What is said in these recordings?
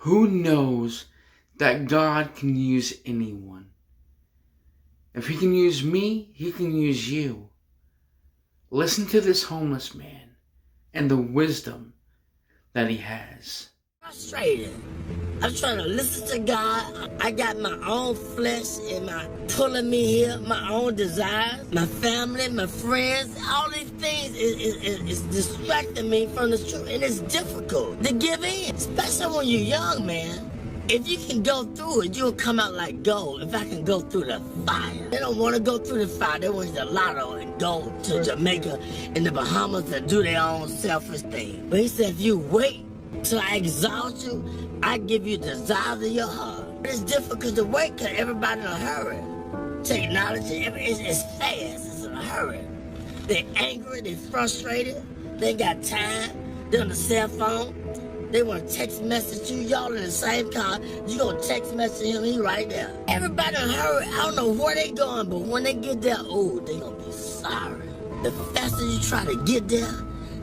Who knows that God can use anyone? If he can use me, he can use you. Listen to this homeless man and the wisdom that he has. Frustrated. I'm trying to listen to God. I got my own flesh and my pulling me here, my own desires, my family, my friends. All these things is distracting me from the truth, and it's difficult to give in, especially when you're young, man. If you can go through it, you'll come out like gold. If I can go through the fire. They don't want to go through the fire. They want the lotto and go to Jamaica and the Bahamas and do their own selfish thing. But he said, if you wait till I exalt you, I give you the desires of your heart. It's difficult to wait because everybody's in a hurry. Technology, it's fast, it's in a hurry. They're angry, they're frustrated, they ain't got time, they're on the cell phone. They want to text message you, y'all in the same car. You gonna text message him, he right there. Everybody in a hurry, I don't know where they going, but when they get there, oh, they gonna be sorry. The faster you try to get there,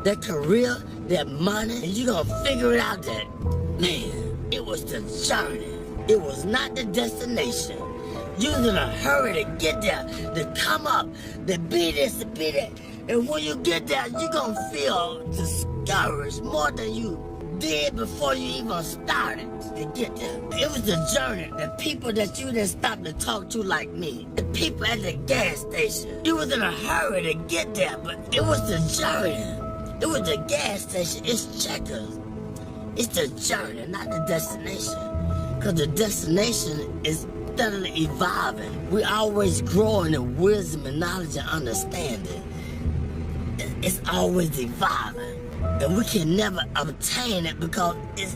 that career, that money, and you gonna figure it out that, man, it was the journey. It was not the destination. You was in a hurry to get there, to come up, to be this, to be that. And when you get there, you gonna feel discouraged more than you did before you even started to get there. It was the journey, the people that you didn't stop to talk to like me, the people at the gas station. You was in a hurry to get there, but it was the journey. It was the gas station. It's Checkers. It's the journey, not the destination. Because the destination is steadily evolving. We always growing in wisdom and knowledge and understanding. It's always evolving. And we can never obtain it because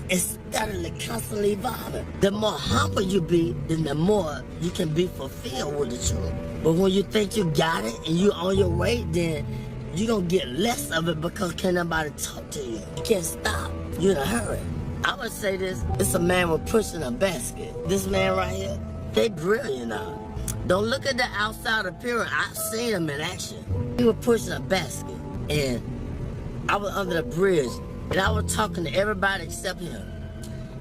it's steadily, constantly evolving. The more humble you be, then the more you can be fulfilled with the truth. But when you think you got it and you're on your way, then you're going to get less of it because can't nobody talk to you. You can't stop. You're in a hurry. I would say this, it's a man with pushing a basket. This man right here, they brilliant now. Don't look at the outside appearance. I've seen him in action. He was pushing a basket, and I was under the bridge, and I was talking to everybody except him.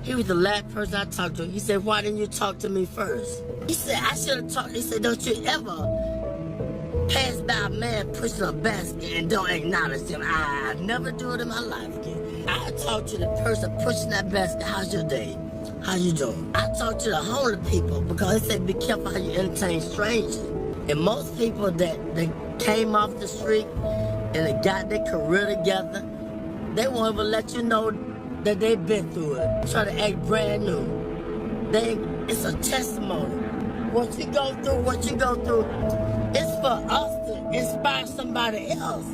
He was the last person I talked to. He said, why didn't you talk to me first? He said, I should have talked. He said, don't you ever pass by a man pushing a basket and don't acknowledge him. I never do it in my life again. I talk to the person pushing that basket, how's your day? How you doing? I talk to the homeless people because they say be careful how you entertain strangers. And most people that they came off the street and they got their career together, they won't even let you know that they've been through it. Try to act brand new. It's a testimony. What you go through, it's for us to inspire somebody else.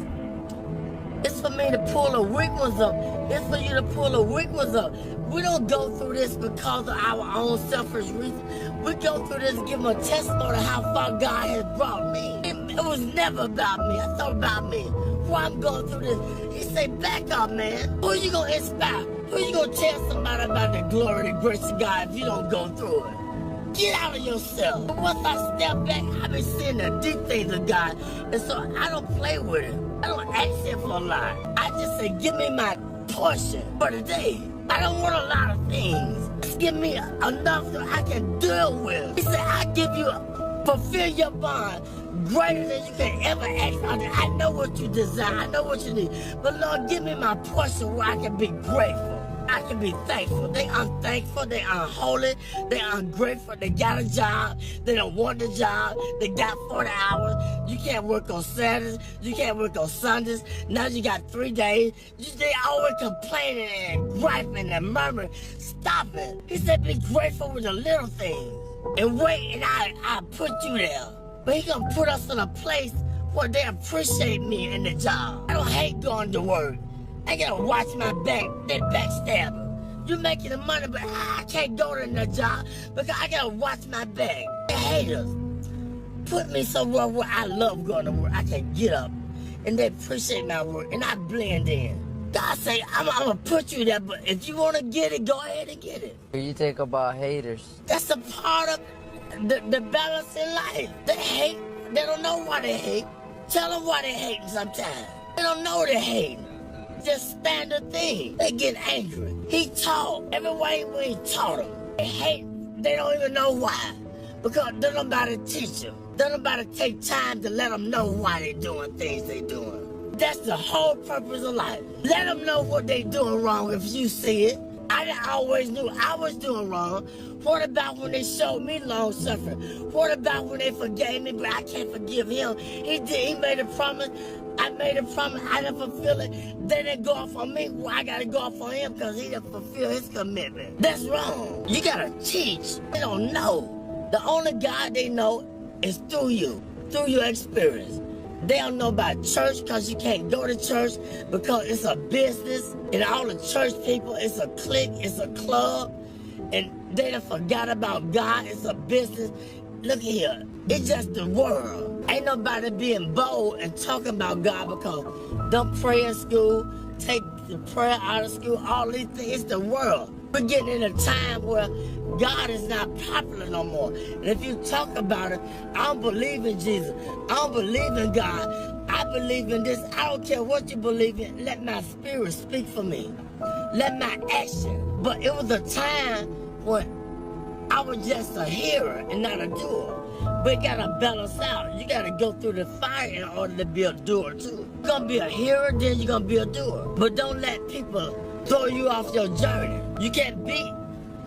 It's for me to pull the weak ones up. It's for you to pull the weak ones up. We don't go through this because of our own selfish reasons. We go through this to give them a testimony of how far God has brought me. It was never about me. I thought about me. Why I'm going through this. He said, back up, man. Who you going to inspire? Who you going to tell somebody about the glory and grace of God if you don't go through it? Get out of yourself. Once I step back, I've been seeing the deep things of God. And so I don't play with it. I don't ask him for a lot. I just say, give me my portion for the day. I don't want a lot of things. Just give me enough that I can deal with. He said, I give you, fulfill your bond greater than you can ever ask. I know what you desire. I know what you need. But Lord, give me my portion where I can be grateful. I can be thankful. They unthankful, they unholy, they ungrateful, they got a job, they don't want the job, they got 40 hours, you can't work on Saturdays, you can't work on Sundays, now you got 3 days, they always complaining and griping and murmuring. Stop it. He said be grateful with the little things and wait and I put you there. But he gonna put us in a place where they appreciate me in the job. I don't hate going to work. I gotta watch my back, that backstabber. You making the money, but I can't go to the job because I gotta watch my back. The haters put me somewhere where I love going to work. I can get up and they appreciate my work and I blend in. God say, I'm gonna put you there, but if you wanna get it, go ahead and get it. What do you think about haters? That's a part of the balance in life. They hate, they don't know why they hate. Tell them why they hating sometimes. They don't know they're hating. just standard thing. They get angry. He taught. Every way he taught them. They hate. They don't even know why. Because don't nobody teach them. Don't nobody take time to let them know why they doing things they doing. That's the whole purpose of life. Let them know what they doing wrong if you see it. I always knew I was doing wrong. What about when they showed me long suffering? What about when they forgave me, but I can't forgive him? He made a promise. I made a promise. I didn't fulfill it. They didn't go off on me. Well, I got to go off on him because he didn't fulfill his commitment. That's wrong. You got to teach. They don't know. The only God they know is through you, through your experience. They don't know about church because you can't go to church because it's a business. And all the church people, it's a clique, it's a club. And they done forgot about God, it's a business. Look here, it's just the world. Ain't nobody being bold and talking about God because don't pray in school, take the prayer out of school, all these things. It's the world. We're getting in a time where God is not popular no more. And if you talk about it, I don't believe in Jesus. I don't believe in God. I believe in this. I don't care what you believe in. Let my spirit speak for me. Let my action. But it was a time when I was just a hearer and not a doer. But you gotta balance out. You gotta go through the fire in order to be a doer too. You're gonna be a hearer, then you're gonna be a doer. But don't let people throw you off your journey. You can't beat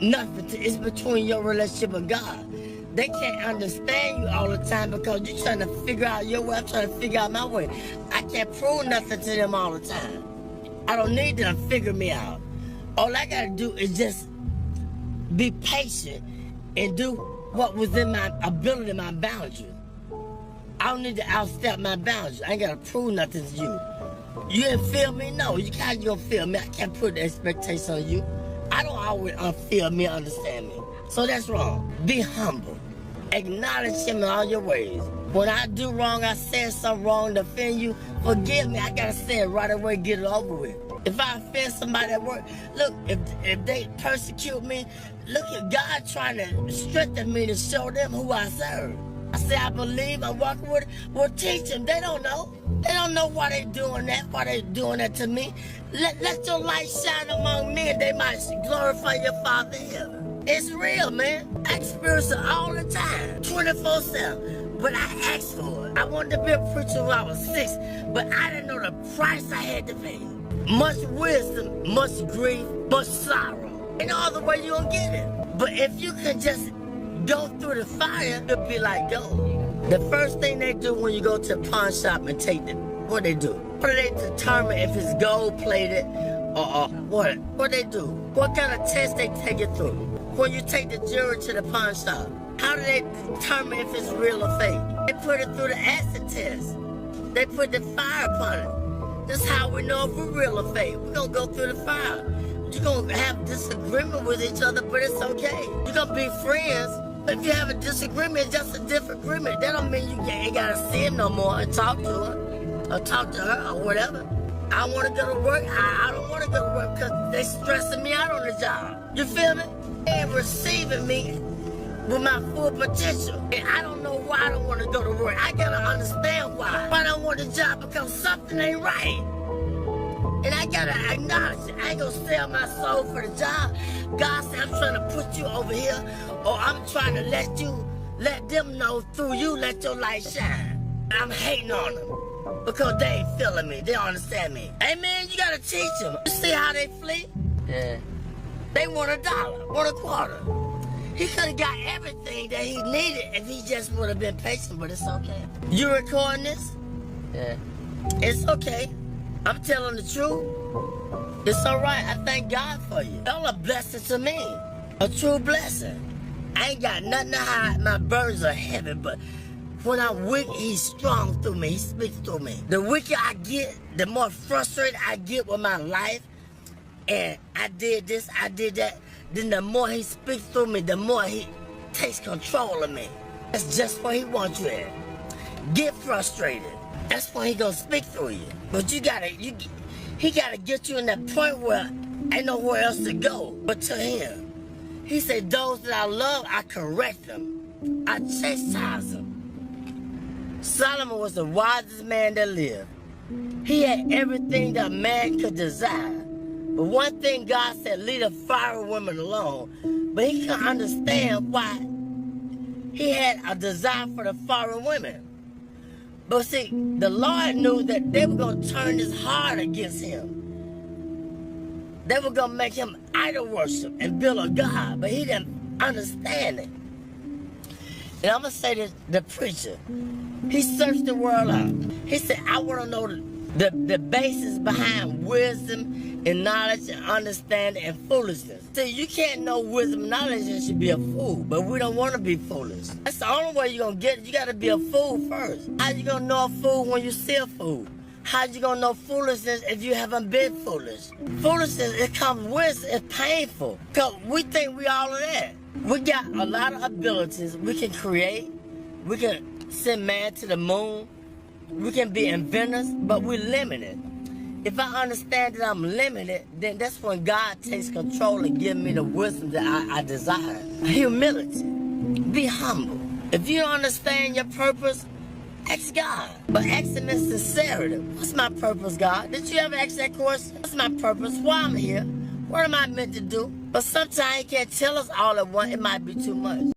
nothing. It's between your relationship with God. They can't understand you all the time because you're trying to figure out your way. I'm trying to figure out my way. I can't prove nothing to them all the time. I don't need them to figure me out. All I gotta do is just be patient and do what was in my ability, my boundaries. I don't need to outstep my boundaries. I ain't gotta prove nothing to you. You didn't feel me? No, you can't gonna feel me. I can't put the expectation on you. I don't always feel me, understand me. So that's wrong. Be humble. Acknowledge him in all your ways. When I do wrong, I said something wrong to offend you, forgive me. I gotta say it right away, get it over with. If I offend somebody at work, look, if they persecute me, look at God trying to strengthen me to show them who I serve. I say I believe, I'm walking with it. Well, teach them. They don't know. They don't know why they doing that to me. Let your light shine among men. They might glorify your Father in heaven. It's real, man. I experience it all the time, 24/7. But I asked for it. I wanted to be a preacher when I was 6, but I didn't know the price I had to pay. Much wisdom, much grief, much sorrow. Ain't no other way you gonna get it. But if you can just go through the fire, it'll be like gold. The first thing they do when you go to a pawn shop and take the, what they do? What do they determine if it's gold plated or what? What they do? What kind of test they take it through? When you take the jewelry to the pawn shop, how do they determine if it's real or fake? They put it through the acid test. They put the fire upon it. That's how we know if we're real or fake. We're gonna go through the fire. You're gonna have disagreement with each other, but it's okay. You're gonna be friends. If you have a disagreement, it's just a different agreement. That don't mean you ain't gotta see him no more and talk to her or talk to her or whatever. I want to go to work. I don't want to go to work because they stressing me out on the job. You feel me? They ain't receiving me with my full potential. And I don't know why I don't want to go to work. I gotta understand why. Why I don't want the job because something ain't right. And I gotta acknowledge it. I ain't gonna sell my soul for the job. God said, I'm trying to put you over here, or I'm trying to let them know through you, let your light shine. I'm hating on them because they ain't feeling me. They don't understand me. Hey man, you gotta teach them. You see how they flee? Yeah. They want $1, want $0.25. He could have got everything that he needed if he just would have been patient, but it's okay. You recording this? Yeah. It's okay. I'm telling the truth. It's all right. I thank God for you. Y'all a blessing to me. A true blessing. I ain't got nothing to hide. My burdens are heavy, but when I'm weak, he's strong through me. He speaks through me. The weaker I get, the more frustrated I get with my life. And I did this, I did that. Then the more he speaks through me, the more he takes control of me. That's just where he wants you at. Get frustrated. That's when he gonna speak through you. But he gotta get you in that point where ain't nowhere else to go but to him. He said, those that I love, I correct them. I chastise them. Solomon was the wisest man that lived. He had everything that a man could desire. But one thing God said, leave the foreign women alone. But he couldn't understand why he had a desire for the foreign women. But see, the Lord knew that they were going to turn his heart against him. They were going to make him idol worship and build a God. But he didn't understand it. And I'm going to say this, the preacher, he searched the world out. He said, I want to know the basis behind wisdom and knowledge and understanding and foolishness. See, you can't know wisdom and knowledge and should be a fool, but we don't want to be foolish. That's the only way you're going to get it. You got to be a fool first. How you going to know a fool when you see a fool? How you going to know foolishness if you haven't been foolish? Foolishness, it comes with, it's painful. Because we think we all of that. We got a lot of abilities. We can create. We can send man to the moon. We can be inventors, but we're limited. If I understand that I'm limited, then that's when God takes control and gives me the wisdom that I desire. Humility. Be humble. If you don't understand your purpose, ask God. But ask him in sincerity. What's my purpose, God? Did you ever ask that question? What's my purpose? Why I'm here? What am I meant to do? But sometimes he can't tell us all at once. It might be too much.